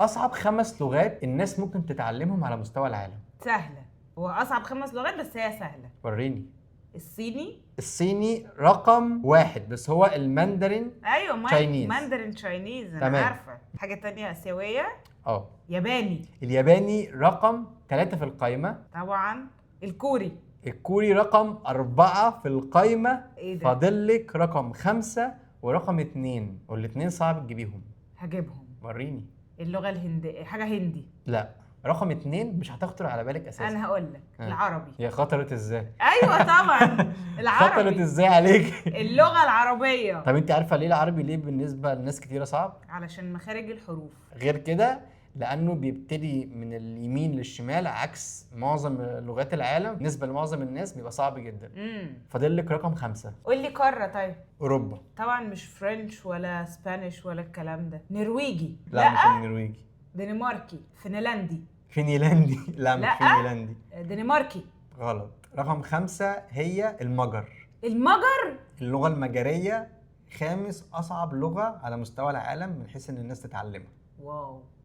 اصعب 5 لغات الناس ممكن تتعلمهم على مستوى العالم. سهله. هو اصعب 5 لغات بس هي سهله. وريني. الصيني. الصيني رقم 1 بس هو الماندرين. ايوه Chinese. ماندرين تشاينيز انا تمام. عارفه. حاجه تانية اسيويه. اه ياباني. الياباني رقم 3 في القائمة. طبعا. الكوري. الكوري رقم 4 في القائمة. ايه ده؟ فاضلك رقم 5 ورقم 2 والاتنين صعب تجيبيهم. هجيبهم. وريني. اللغه الهنديه حاجه هندي. لا رقم 2 مش هتخطر على بالك اساسا. انا هقول لك العربي. هي خطرت ازاي؟ ايوه طبعا. خطرت العربي. ازاي عليك؟ اللغه العربيه. طب انت عارفه ليه العربي ليه بالنسبه لناس كتيره صعب؟ علشان مخارج الحروف. غير كده لانه بيبتدي من اليمين للشمال عكس معظم لغات العالم، بالنسبه لمعظم الناس بيبقى صعب جدا. فاضل لك رقم 5. قول لي قاره طيب. اوروبا. طبعا مش فرنش ولا سبانيش ولا الكلام ده. نرويجي. لا مش النرويجي. دنماركي. فنلندي. فنلندي. لا مش فنلندي. دنماركي. غلط. رقم 5 هي المجر. المجر. اللغه المجريه 5 اصعب لغه على مستوى العالم من حيث ان الناس تتعلمها. واو.